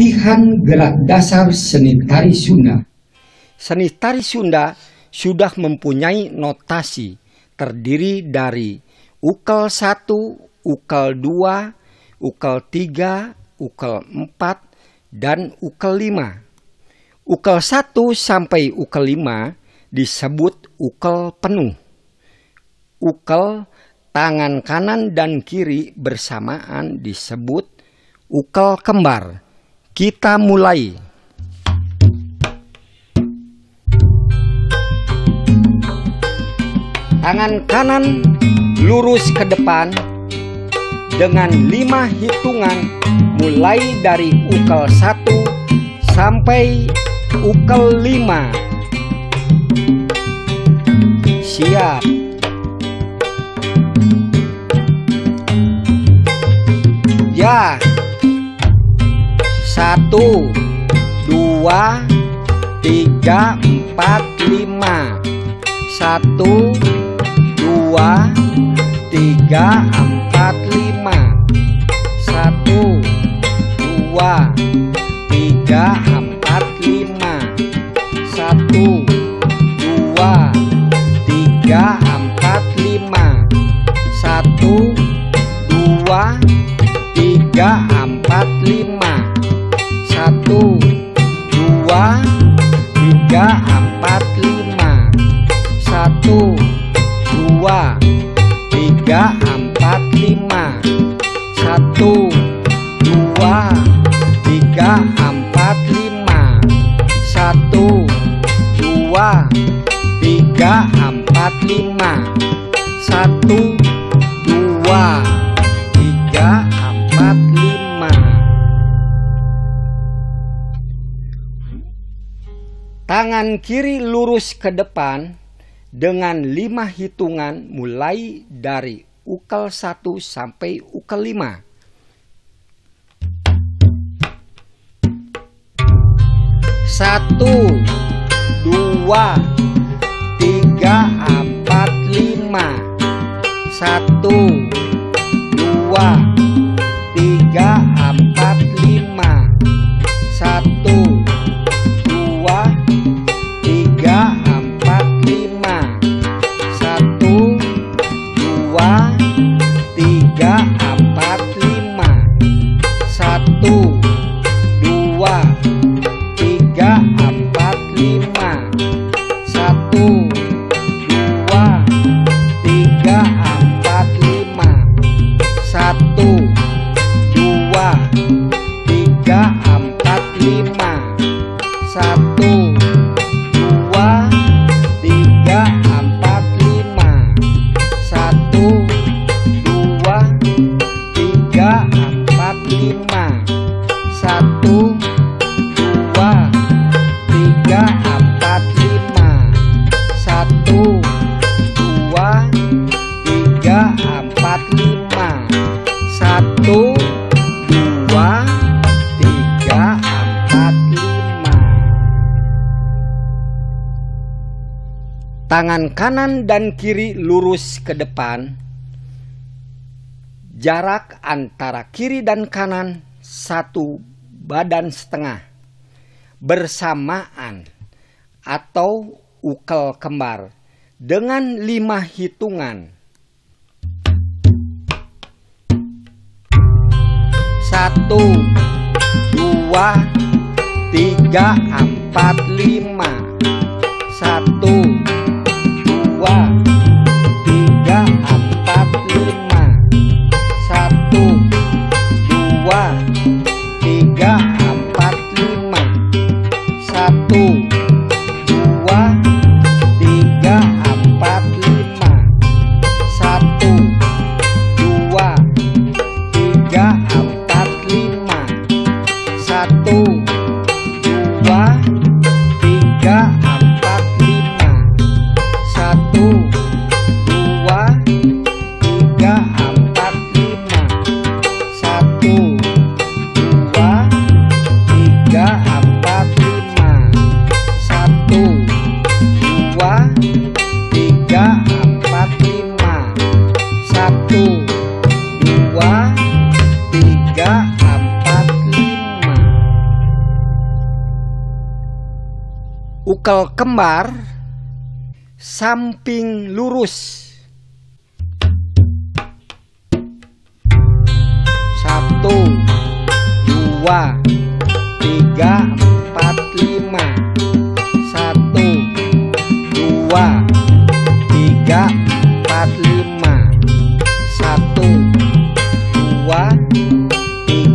Latihan gerak dasar seni tari Sunda. Seni tari Sunda sudah mempunyai notasi terdiri dari ukel 1, ukel 2, ukel 3, ukel 4, dan ukel 5. Ukel 1 sampai ukel 5 disebut ukel penuh. Ukel tangan kanan dan kiri bersamaan disebut ukel kembar. Kita mulai. Tangan kanan lurus ke depan dengan 5 hitungan mulai dari ukel 1 sampai ukel 5. Siap. Ya. 1, 2, 3, 4, 5. 1, 2, 3, 4, 5. 1, 2, 3, 4, 5. 1, 2, 3, 4, 5. 1, 2, 3, 4, 5. 1, 2, 3, 4, 5. 1, 2, 3, 4, 5. 1, 2, 3, 4, 5. 1, 2, 3, 4, 5. 1, 2, 3, 4, 5. Tangan kiri lurus ke depan dengan 5 hitungan mulai dari ukel 1 sampai ukel 5. 1, 2, 3, 4, 5. 1, 2, 3, 4, 5. 1, 2, 3, 4, 5. 1, 2, 3, 4, 5. 1, 2, 3, 4, 5. 1, 2, 3, 4, 5. 1, 2, 3, 4, 5. 1, 2, 3, 4, 5. 1, 2, 3, 4, 5. 1, 2, 3, 4, 5. 1, 2, 3, 4, 5. 1, 2, 3, 4, 5. Tangan kanan dan kiri lurus ke depan. Jarak antara kiri dan kanan 1,5 badan bersamaan atau ukel kembar dengan 5 hitungan. 1, 2, 3, 4, 5. 1, 2, 3, 4, 5. 1, 2, 3, 4, 5. 1, 2, 3, 4, 5. 1, 2, 3, 4, 5. 1, 2, 3, 4, 5. Ukel kembar samping lurus. 1, 2, 3, 4, 5. 1, 2, 3, 4, 5. 1, 2, 3, 4, 5.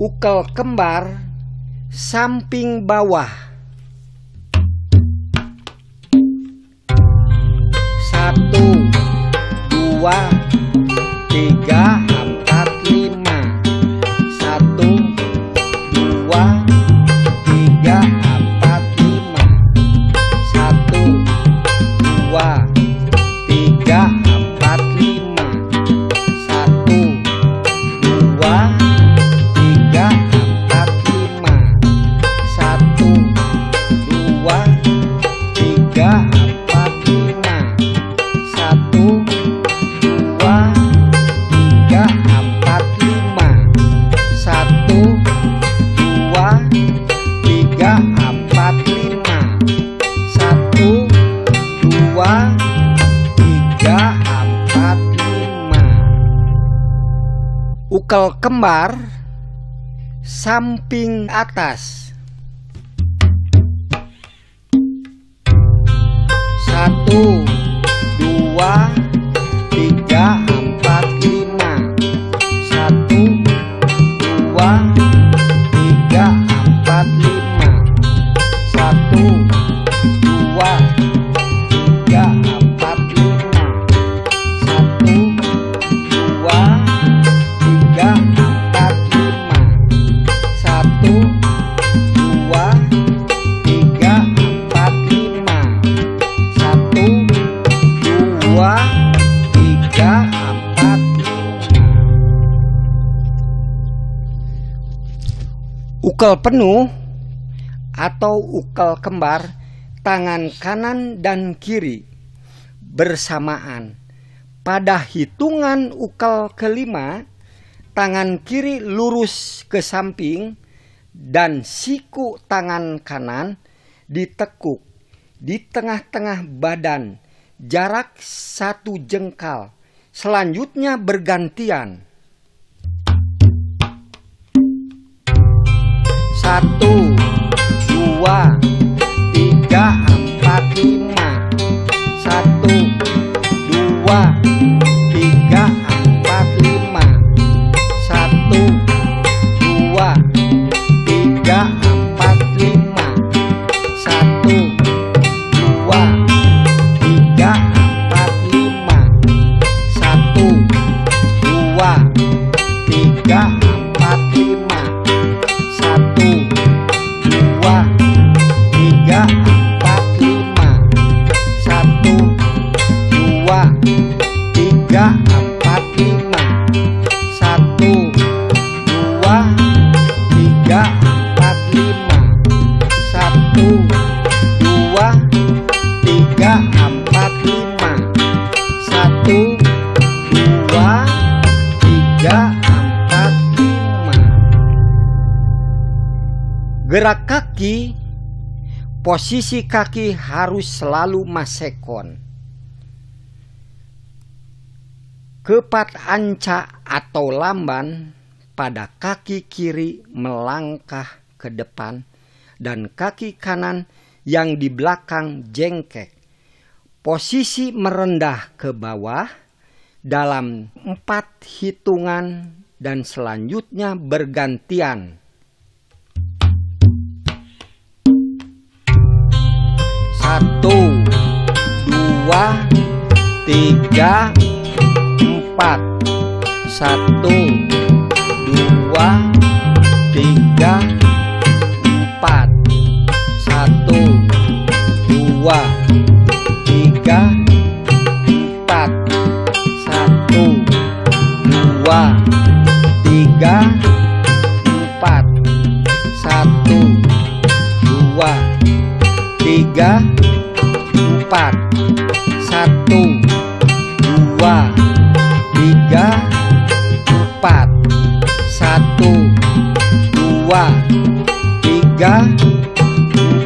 Ukel kembar samping bawah. 1, 2, 3, 4, 5. 1, 2, 3, 4, 5. 1, 2, 3, 4, 5. 1, 2, 3, 4, 5. 1, 2, 3, 4, 5. 1, 2, 3, 4, 5. 1, 2, 3, 4, 5. 1, 2, 3, 4, 5. Ukel kembar samping atas. 1, 2, 3, 4, 5. 1, 2, 3, 4, 5. 1, 2, 3, 4, 5. 1, 2, 3, 4, 5. 1, 2, 3, 4, 5. 1, 2, 3, 4, 5. Ukel penuh atau ukel kembar, tangan kanan dan kiri bersamaan. Pada hitungan ukel kelima, tangan kiri lurus ke samping dan siku tangan kanan ditekuk di tengah-tengah badan, jarak 1 jengkal. Selanjutnya bergantian. 1, 2, 3, 4, 5. 1, 2, 3, 4, 5. 1, 2, 3, 4, 5. 1, 2, 3, 4, 5. 1, 2, 3, 4, 5. 1, 2, 3, 4, 5. 1, 2, 3, 4, 5. 1, 2, 3, 4, 5. 1, 2, 3, 4, 5. 1, 2, 3, 4, 5. Gerak kaki, posisi kaki harus selalu masekon. Kepat anca atau lamban pada kaki kiri melangkah ke depan dan kaki kanan yang di belakang jengkek. Posisi merendah ke bawah dalam 4 hitungan dan selanjutnya bergantian. 1, 2, 3, 4. 1,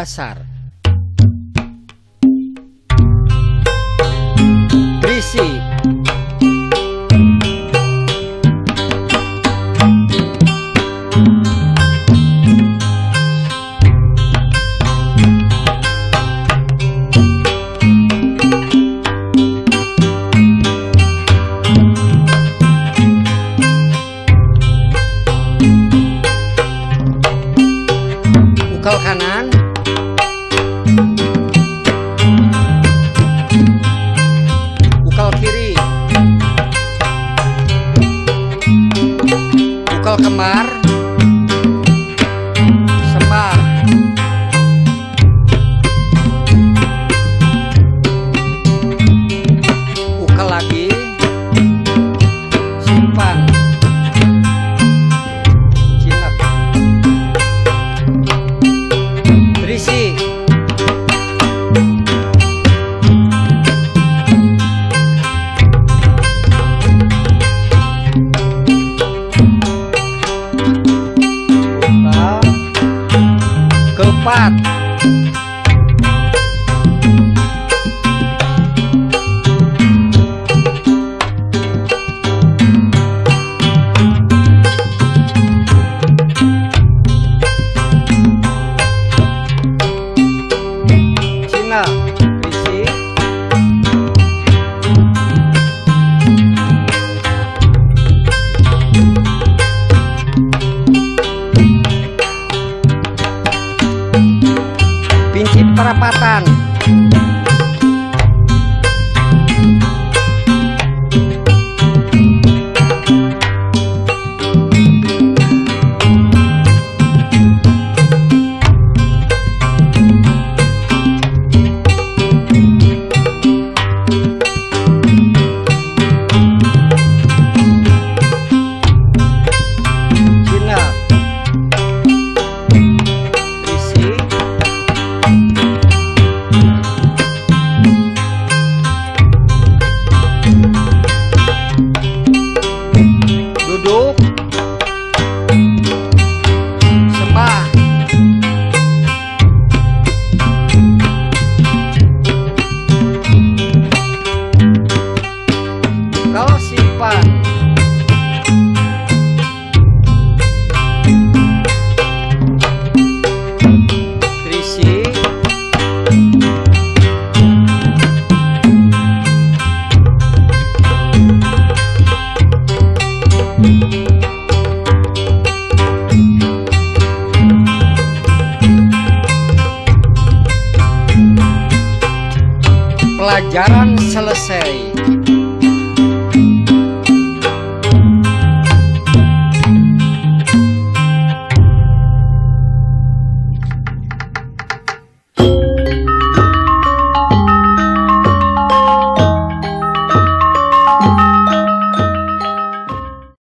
dasar. Berisi. Ukal kanan, ukal kiri, ukal kembar, sembar, ukal lagi, simpan, jinak. Berisi. Keempat. Cina, berisi. Pincip perapatan. Cina, berisi. Duduk, sembah, kau simpan. Berisi. Pelajaran selesai.